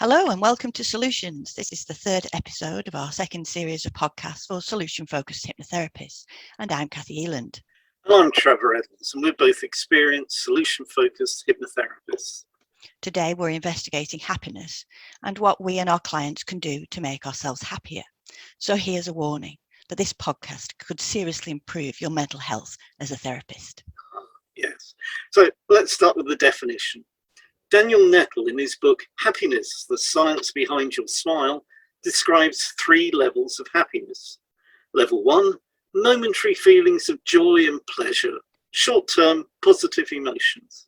Hello and welcome to Solutions. This is the third episode of our second series of podcasts for solution-focused hypnotherapists, and I'm Kathy Eland. And I'm Trevor Eddolls, and we're both experienced solution-focused hypnotherapists. Today we're investigating happiness and what we and our clients can do to make ourselves happier. So here's a warning that this podcast could seriously improve your mental health as a therapist. Yes. So let's start with the definition. Daniel Nettle, in his book Happiness, the Science Behind Your Smile, describes 3 levels of happiness. Level 1, momentary feelings of joy and pleasure, short-term positive emotions.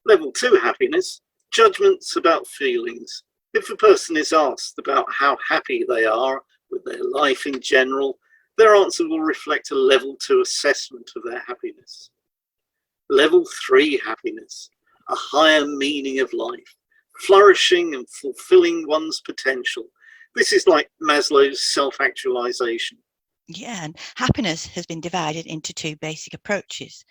Level 2 happiness, judgments about feelings. If a person is asked about how happy they are with their life in general, their answer will reflect a level 2 assessment of their happiness. Level 3 happiness, a higher meaning of life, flourishing and fulfilling one's potential. This is like Maslow's self-actualization. Yeah, and happiness has been divided into 2 basic approaches,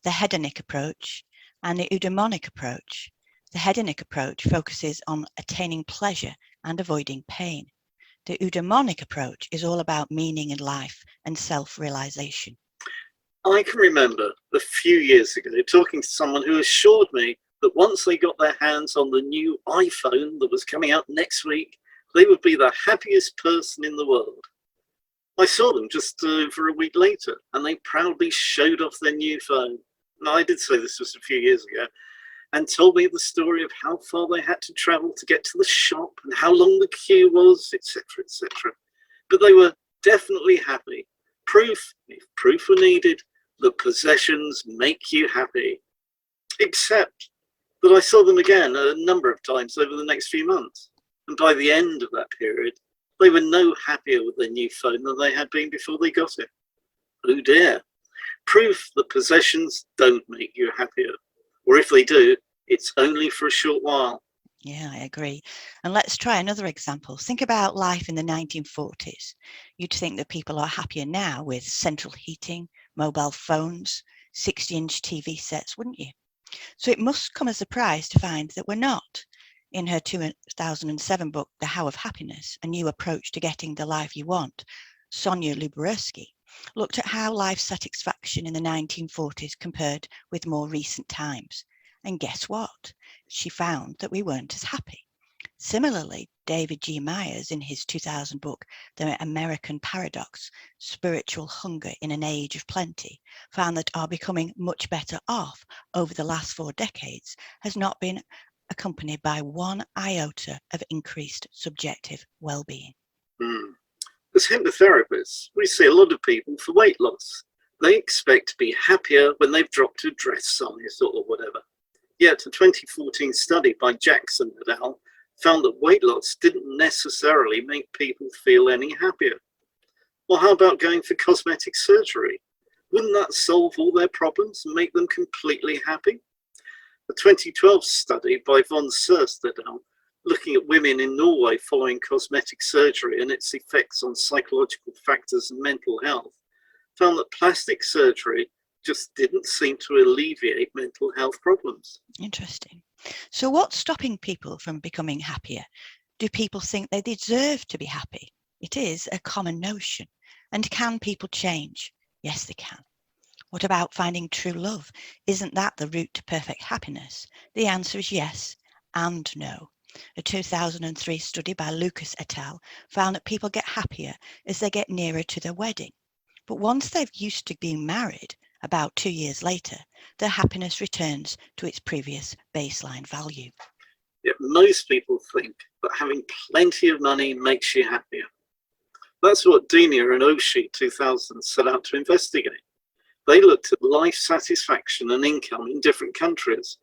the Hedonic Approach and the Eudaimonic Approach. The Hedonic Approach focuses on attaining pleasure and avoiding pain. The Eudaimonic Approach is all about meaning in life and self-realization. I can remember a few years ago talking to someone who assured me that once they got their hands on the new iPhone that was coming out next week, they would be the happiest person in the world. I saw them just over a week later, and they proudly showed off their new phone. Now, I did say this was a few years ago, and told me the story of how far they had to travel to get to the shop and how long the queue was, etc., etc. But they were definitely happy. Proof, if proof were needed, that possessions make you happy. Except that I saw them again a number of times over the next few months. And by the end of that period, they were no happier with their new phone than they had been before they got it. Oh dear. Proof that possessions don't make you happier. Or if they do, it's only for a short while. Yeah, I agree. And let's try another example. Think about life in the 1940s. You'd think that people are happier now with central heating, mobile phones, 60-inch TV sets, wouldn't you? So it must come as a surprise to find that we're not. In her 2007 book, The How of Happiness, A New Approach to Getting the Life You Want, Sonia Lyubomirsky looked at how life satisfaction in the 1940s compared with more recent times. And guess what? She found that we weren't as happy. Similarly, David G. Myers, in his 2000 book, The American Paradox, Spiritual Hunger in an Age of Plenty, found that our becoming much better off over the last 4 decades has not been accompanied by 1 iota of increased subjective well-being. As hypnotherapists, we see a lot of people for weight loss. They expect to be happier when they've dropped a dress size or whatever. Yet a 2014 study by Jackson et al. Found that weight loss didn't necessarily make people feel any happier. Well, how about going for cosmetic surgery? Wouldn't that solve all their problems and make them completely happy? A 2012 study by von Surst et al., looking at women in Norway following cosmetic surgery and its effects on psychological factors and mental health, found that plastic surgery just didn't seem to alleviate mental health problems. Interesting. So what's stopping people from becoming happier? Do people think they deserve to be happy? It is a common notion. And can people change? Yes, they can. What about finding true love? Isn't that the route to perfect happiness? The answer is yes and no. A 2003 study by Lucas et al. Found that people get happier as they get nearer to their wedding. But once they've used to being married, about 2 years later, their happiness returns to its previous baseline value. Yet most people think that having plenty of money makes you happier. That's what Denia and Oshie 2000 set out to investigate. They looked at life satisfaction and income in different countries.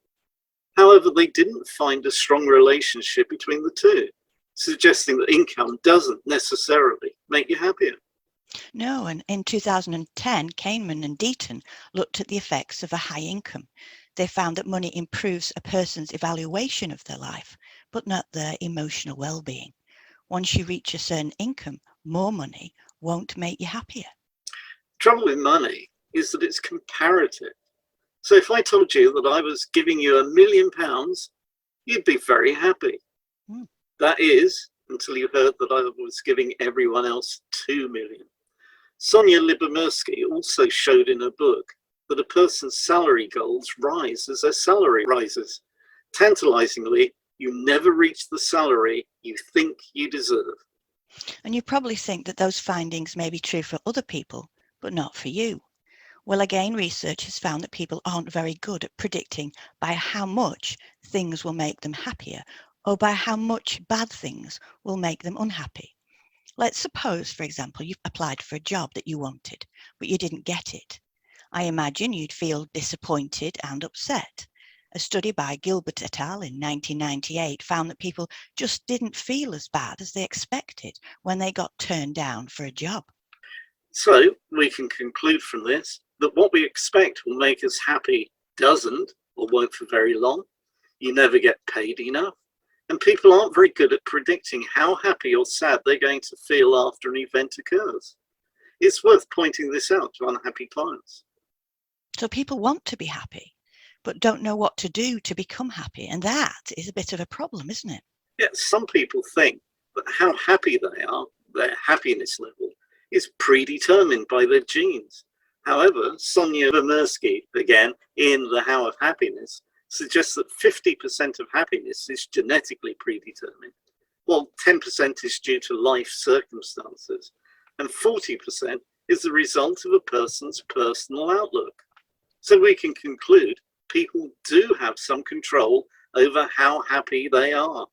However, they didn't find a strong relationship between the two, suggesting that income doesn't necessarily make you happier. No, and in 2010, Kahneman and Deaton looked at the effects of a high income. They found that money improves a person's evaluation of their life, but not their emotional well-being. Once you reach a certain income, more money won't make you happier. Trouble with money is that it's comparative. So if I told you that I was giving you £1 million, you'd be very happy. That is, until you heard that I was giving everyone else 2 million. Sonia Lyubomirsky also showed in her book that a person's salary goals rise as their salary rises. Tantalizingly, you never reach the salary you think you deserve. And you probably think that those findings may be true for other people, but not for you. Well, again, research has found that people aren't very good at predicting by how much things will make them happier or by how much bad things will make them unhappy. Let's suppose, for example, you've applied for a job that you wanted, but you didn't get it. I imagine you'd feel disappointed and upset. A study by Gilbert et al. In 1998 found that people just didn't feel as bad as they expected when they got turned down for a job. So we can conclude from this that what we expect will make us happy doesn't, or won't for very long. You never get paid enough. And people aren't very good at predicting how happy or sad they're going to feel after an event occurs. It's worth pointing this out to unhappy clients. So people want to be happy, but don't know what to do to become happy. And that is a bit of a problem, isn't it? Yet some people think that how happy they are, their happiness level, is predetermined by their genes. However, Sonia Lyubomirsky, again, in The How of Happiness, suggests that 50% of happiness is genetically predetermined, while 10% is due to life circumstances, and 40% is the result of a person's personal outlook. So we can conclude people do have some control over how happy they are.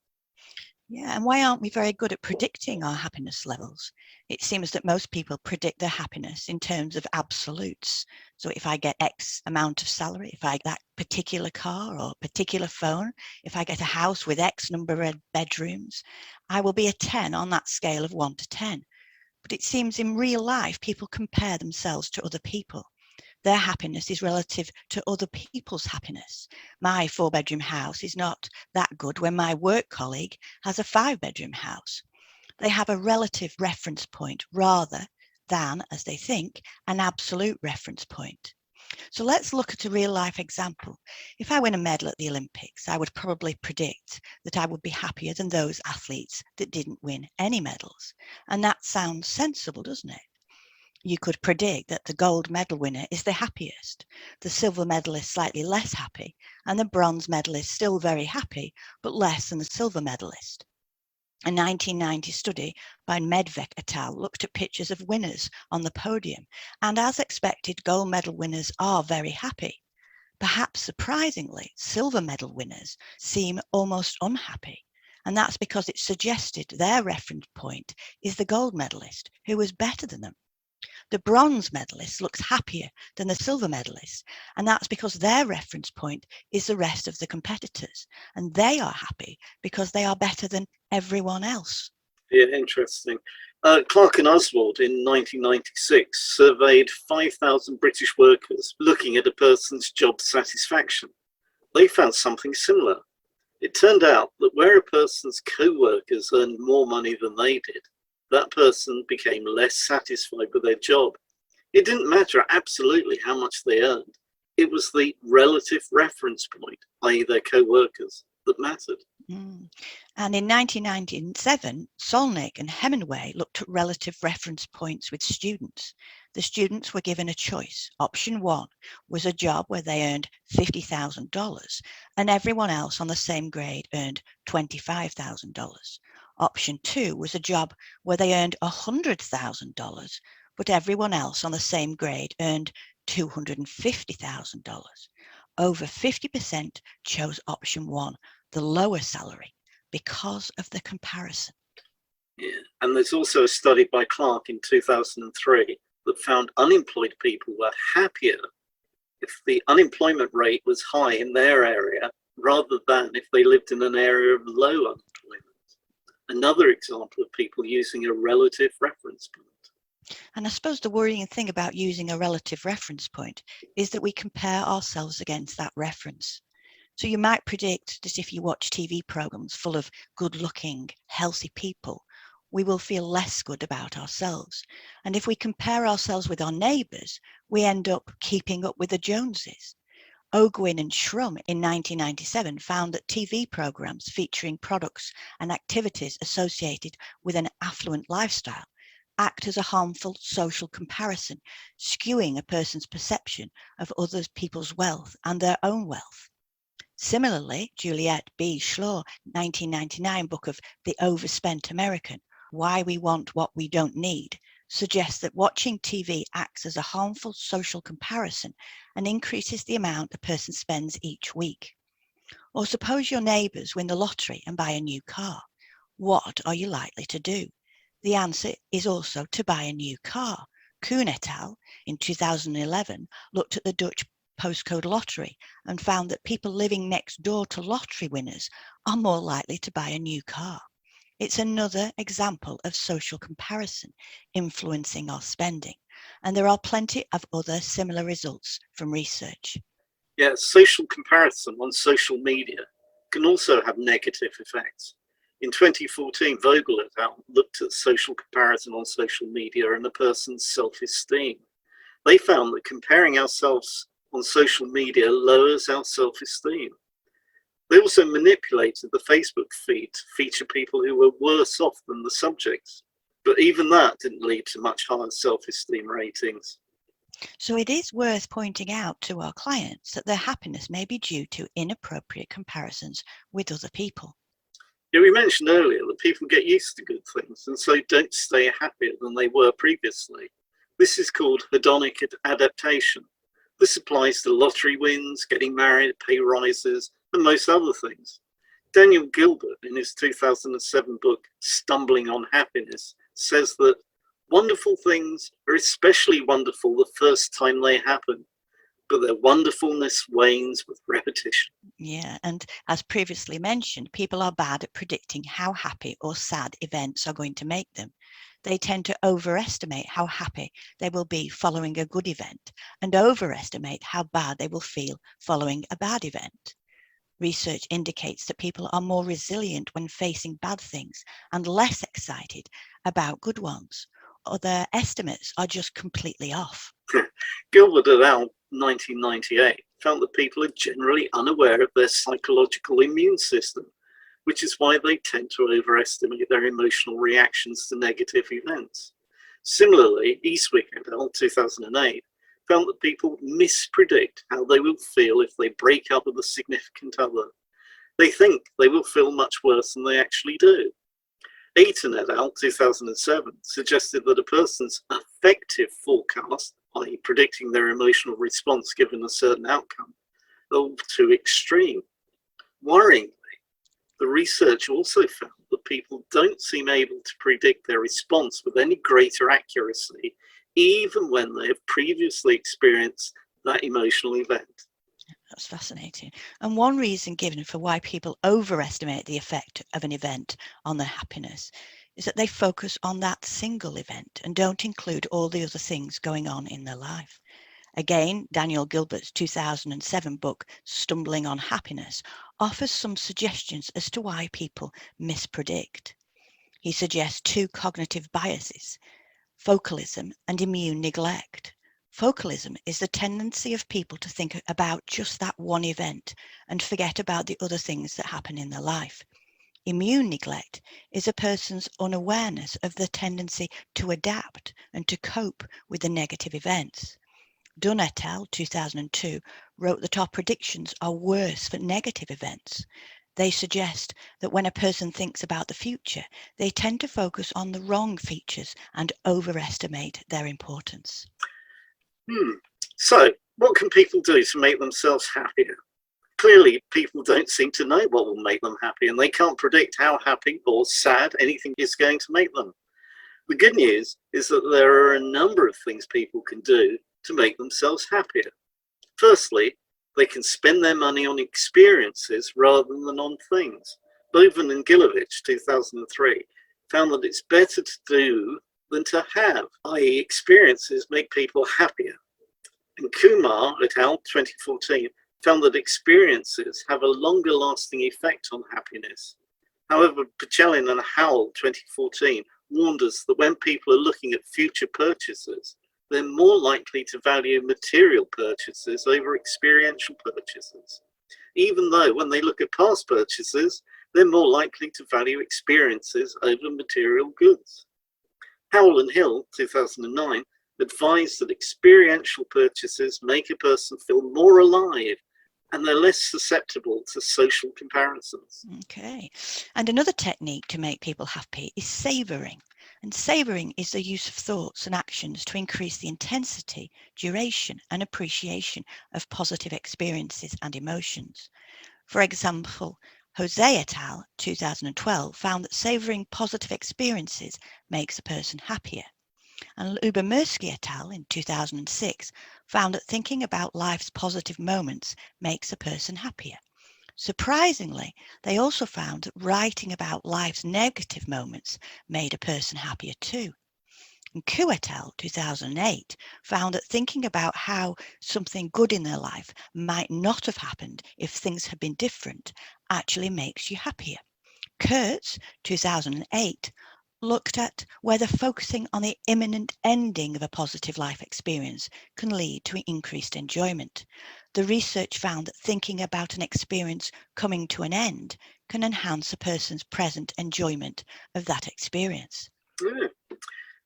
Yeah, and why aren't we very good at predicting our happiness levels? It seems that most people predict their happiness in terms of absolutes. So if I get X amount of salary, if I get that particular car or particular phone, if I get a house with X number of bedrooms, I will be a 10 on that scale of 1 to 10. But it seems in real life, people compare themselves to other people. Their happiness is relative to other people's happiness. My 4-bedroom house is not that good when my work colleague has a 5-bedroom house. They have a relative reference point rather than, as they think, an absolute reference point. So let's look at a real life example. If I win a medal at the Olympics, I would probably predict that I would be happier than those athletes that didn't win any medals. And that sounds sensible, doesn't it? You could predict that the gold medal winner is the happiest, the silver medalist slightly less happy, and the bronze medalist still very happy, but less than the silver medalist. A 1990 study by Medvec et al. Looked at pictures of winners on the podium, and as expected, gold medal winners are very happy. Perhaps surprisingly, silver medal winners seem almost unhappy, and that's because it suggested their reference point is the gold medalist, who was better than them. The bronze medalist looks happier than the silver medalist, and that's because their reference point is the rest of the competitors, and they are happy because they are better than everyone else. Yeah, interesting. Clark and Oswald in 1996 surveyed 5,000 British workers looking at a person's job satisfaction. They found something similar. It turned out that where a person's co-workers earned more money than they did, that person became less satisfied with their job. It didn't matter absolutely how much they earned. It was the relative reference point, i.e. their co-workers, that mattered. And in 1997, Solnick and Hemingway looked at relative reference points with students. The students were given a choice. Option 1 was a job where they earned $50,000 and everyone else on the same grade earned $25,000. Option 2 was a job where they earned $100,000, but everyone else on the same grade earned $250,000. Over 50% chose option 1, the lower salary, because of the comparison. Yeah, and there's also a study by Clark in 2003 that found unemployed people were happier if the unemployment rate was high in their area rather than if they lived in an area of low unemployment. Another example of people using a relative reference point. And I suppose the worrying thing about using a relative reference point is that we compare ourselves against that reference. So you might predict that if you watch TV programs full of good-looking, healthy people, we will feel less good about ourselves. And if we compare ourselves with our neighbours, we end up keeping up with the Joneses. Ogwin and Shrum in 1997 found that TV programs featuring products and activities associated with an affluent lifestyle act as a harmful social comparison, skewing a person's perception of other people's wealth and their own wealth. Similarly, Juliette B. Schlor, 1999 book of The Overspent American, Why We Want What We Don't Need, suggests that watching TV acts as a harmful social comparison and increases the amount a person spends each week. Or suppose your neighbours win the lottery and buy a new car. What are you likely to do? The answer is also to buy a new car. Kuhn et al. In 2011 looked at the Dutch postcode lottery and found that people living next door to lottery winners are more likely to buy a new car. It's another example of social comparison influencing our spending, and there are plenty of other similar results from research. Yeah, social comparison on social media can also have negative effects. In 2014, Vogel et al. Looked at social comparison on social media and a person's self-esteem. They found that comparing ourselves on social media lowers our self-esteem. They also manipulated the Facebook feed to feature people who were worse off than the subjects. But even that didn't lead to much higher self-esteem ratings. So it is worth pointing out to our clients that their happiness may be due to inappropriate comparisons with other people. Yeah, we mentioned earlier that people get used to good things and so don't stay happier than they were previously. This is called Hedonic Adaptation. This applies to lottery wins, getting married, pay rises, and most other things. Daniel Gilbert, in his 2007 book, Stumbling on Happiness, says that wonderful things are especially wonderful the first time they happen, but their wonderfulness wanes with repetition. Yeah, and as previously mentioned, people are bad at predicting how happy or sad events are going to make them. They tend to overestimate how happy they will be following a good event and overestimate how bad they will feel following a bad event. Research indicates that people are more resilient when facing bad things and less excited about good ones, or their estimates are just completely off. Gilbert et al. 1998 found that people are generally unaware of their psychological immune system, which is why they tend to overestimate their emotional reactions to negative events. Similarly, Eastwick et al. 2008 found that people mispredict how they will feel if they break up with a significant other. They think they will feel much worse than they actually do. Ayton et al. 2007 suggested that a person's affective forecast, i.e. predicting their emotional response given a certain outcome, are too extreme. Worryingly, the research also found that people don't seem able to predict their response with any greater accuracy, even when they have previously experienced that emotional event. That's fascinating. And one reason given for why people overestimate the effect of an event on their happiness is that they focus on that single event and don't include all the other things going on in their life. Again, Daniel Gilbert's 2007 book, Stumbling on Happiness, offers some suggestions as to why people mispredict. He suggests two cognitive biases: vocalism and immune neglect. Vocalism is the tendency of people to think about just that one event and forget about the other things that happen in their life. Immune neglect is a person's unawareness of the tendency to adapt and to cope with the negative events. Dunn et al. 2002 wrote that our predictions are worse for negative events. They suggest that when a person thinks about the future, they tend to focus on the wrong features and overestimate their importance. So, what can people do to make themselves happier? Clearly, people don't seem to know what will make them happy, and they can't predict how happy or sad anything is going to make them. The good news is that there are a number of things people can do to make themselves happier. Firstly, they can spend their money on experiences rather than on things. Boven and Gilovich, 2003, found that it's better to do than to have, i.e. experiences make people happier. And Kumar et al. 2014 found that experiences have a longer lasting effect on happiness. However, Pachelin and Howell 2014 warned us that when people are looking at future purchases, they're more likely to value material purchases over experiential purchases, even though when they look at past purchases, they're more likely to value experiences over material goods. Howell and Hill, 2009, advised that experiential purchases make a person feel more alive and they're less susceptible to social comparisons. Okay. And another technique to make people happy is savouring. And savouring is the use of thoughts and actions to increase the intensity, duration, and appreciation of positive experiences and emotions. For example, Jose et al. 2012 found that savouring positive experiences makes a person happier. And Lubomirsky et al. In 2006 found that thinking about life's positive moments makes a person happier. Surprisingly, they also found that writing about life's negative moments made a person happier too. And Ku et al. 2008 found that thinking about how something good in their life might not have happened if things had been different actually makes you happier. Kurtz, 2008, looked at whether focusing on the imminent ending of a positive life experience can lead to increased enjoyment. The research found that thinking about an experience coming to an end can enhance a person's present enjoyment of that experience.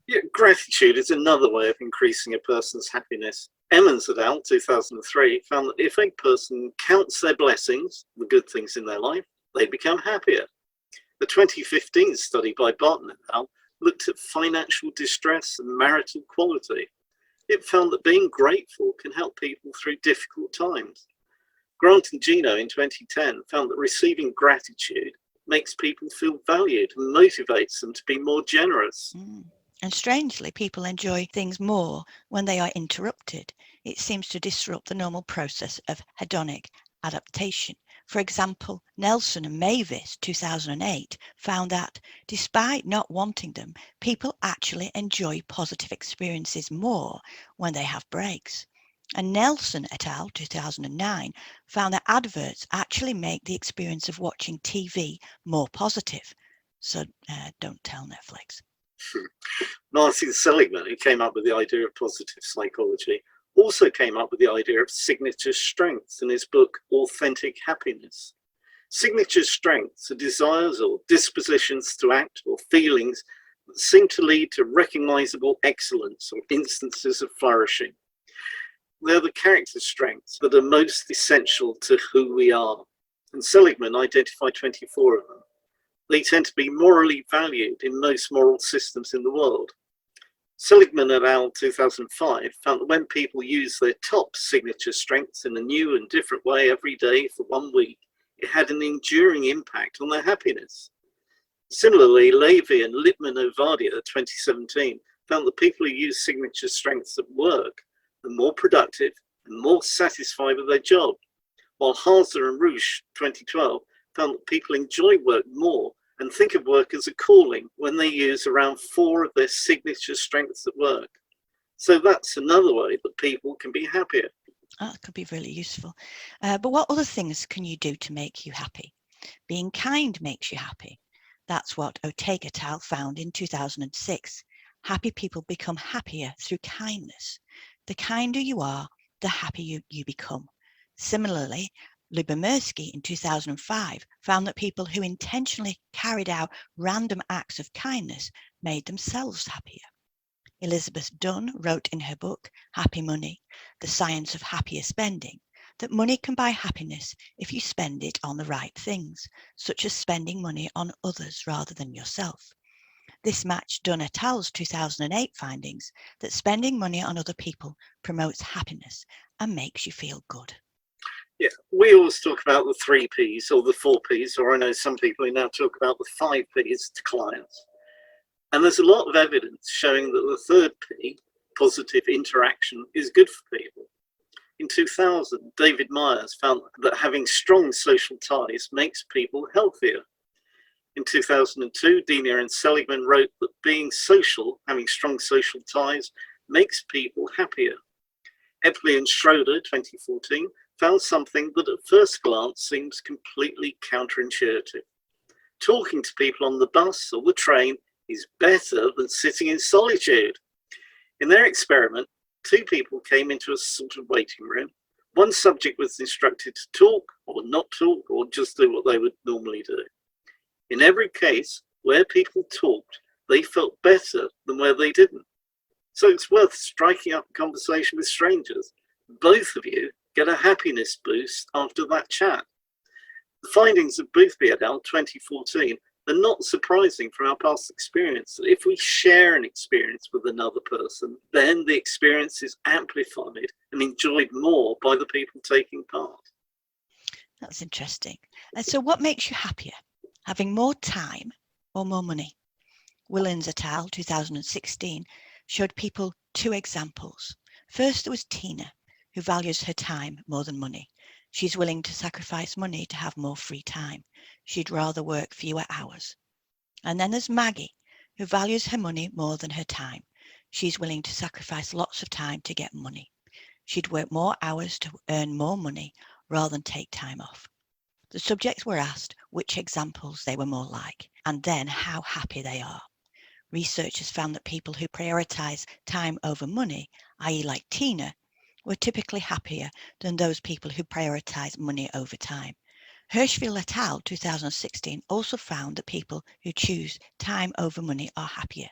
Yeah, gratitude is another way of increasing a person's happiness. Emmons et al. 2003 found that if a person counts their blessings, the good things in their life, they become happier. The 2015 study by Barton et al. Looked at financial distress and marital quality. It found that being grateful can help people through difficult times. Grant and Gino in 2010 found that receiving gratitude makes people feel valued and motivates them to be more generous. And strangely, people enjoy things more when they are interrupted. It seems to disrupt the normal process of hedonic adaptation. For example, Nelson and Mavis, 2008, found that despite not wanting them, people actually enjoy positive experiences more when they have breaks. And Nelson et al. 2009 found that adverts actually make the experience of watching TV more positive. So don't tell Netflix. Martin Seligman, who came up with the idea of positive psychology, also came up with the idea of signature strengths in his book, Authentic Happiness. Signature strengths are desires or dispositions to act or feelings that seem to lead to recognizable excellence or instances of flourishing. They're the character strengths that are most essential to who we are, and Seligman identified 24 of them. They tend to be morally valued in most moral systems in the world. Seligman et al. 2005 found that when people use their top signature strengths in a new and different way every day for 1 week, it had an enduring impact on their happiness. Similarly, Levy and Lippmann-Ovadia 2017 found that people who use signature strengths at work are more productive and more satisfied with their job, while Haza and Rouche 2012 found that people enjoy work more and think of work as a calling when they use around 4 of their signature strengths at work. So that's another way that people can be happier. That could be really useful. But what other things can you do to make you happy? Being kind makes you happy. That's what Ortega et al. Found in 2006. Happy people become happier through kindness. The kinder you are, the happier you become. Similarly, Lubomirsky in 2005 found that people who intentionally carried out random acts of kindness made themselves happier. Elizabeth Dunn wrote in her book, Happy Money, The Science of Happier Spending, that money can buy happiness if you spend it on the right things, such as spending money on others rather than yourself. This matched Dunn et al.'s 2008 findings that spending money on other people promotes happiness and makes you feel good. Yeah, we always talk about the 3 Ps or the 4 Ps, or I know some people who now talk about the 5 Ps to clients. And there's a lot of evidence showing that the 3rd P, positive interaction, is good for people. In 2000, David Myers found that having strong social ties makes people healthier. In 2002, Denia and Seligman wrote that being social, having strong social ties, makes people happier. Epley and Schroeder, 2014, found something that at first glance seems completely counterintuitive. Talking to people on the bus or the train is better than sitting in solitude. In their experiment, two people came into a sort of waiting room. One subject was instructed to talk or not talk or just do what they would normally do. In every case where people talked, they felt better than where they didn't. So it's worth striking up a conversation with strangers. Both of you get a happiness boost after that chat. The findings of Boothby et al. 2014 are not surprising from our past experience. If we share an experience with another person, then the experience is amplified and enjoyed more by the people taking part. That's interesting. And so what makes you happier? Having more time or more money? Willens et al. 2016 showed people two examples. First, there was Tina, who values her time more than money. She's willing to sacrifice money to have more free time. She'd rather work fewer hours. And then there's Maggie, who values her money more than her time. She's willing to sacrifice lots of time to get money. She'd work more hours to earn more money rather than take time off. The subjects were asked which examples they were more like, and then how happy they are. Researchers found that people who prioritize time over money, i.e. like Tina, were typically happier than those people who prioritize money over time. Hirschfeld et al. 2016 also found that people who choose time over money are happier.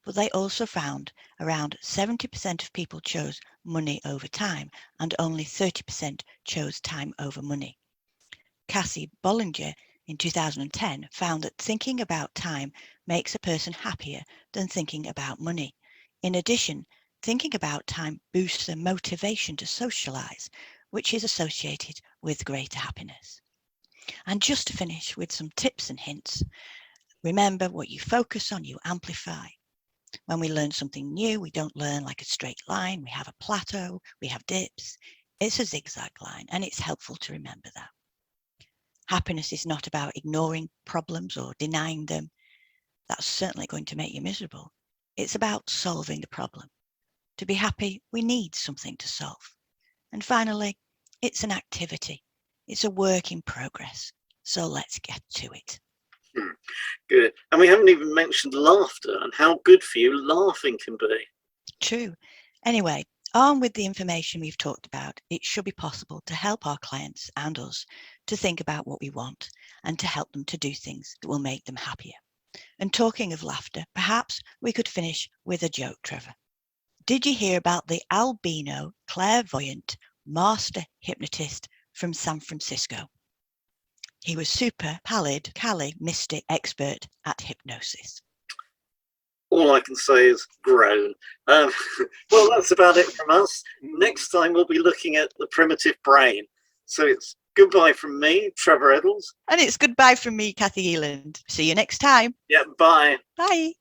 But they also found around 70% of people chose money over time and only 30% chose time over money. Cassie Bollinger in 2010 found that thinking about time makes a person happier than thinking about money. In addition, thinking about time boosts their motivation to socialize, which is associated with greater happiness. And just to finish with some tips and hints, remember what you focus on, you amplify. When we learn something new, we don't learn like a straight line. We have a plateau, we have dips. It's a zigzag line, and it's helpful to remember that. Happiness is not about ignoring problems or denying them. That's certainly going to make you miserable. It's about solving the problem. To be happy, we need something to solve. And finally, it's an activity. It's a work in progress. So let's get to it. Good. And we haven't even mentioned laughter and how good for you laughing can be. True. Anyway, armed with the information we've talked about, it should be possible to help our clients and us to think about what we want and to help them to do things that will make them happier. And talking of laughter, perhaps we could finish with a joke, Trevor. Did you hear about the albino clairvoyant master hypnotist from San Francisco? He was super pallid, Cali mystic expert at hypnosis. All I can say is groan. Well, that's about it from us. Next time we'll be looking at the primitive brain. So it's goodbye from me, Trevor Eddolls. And it's goodbye from me, Kathy Eland. See you next time. Yeah, bye. Bye.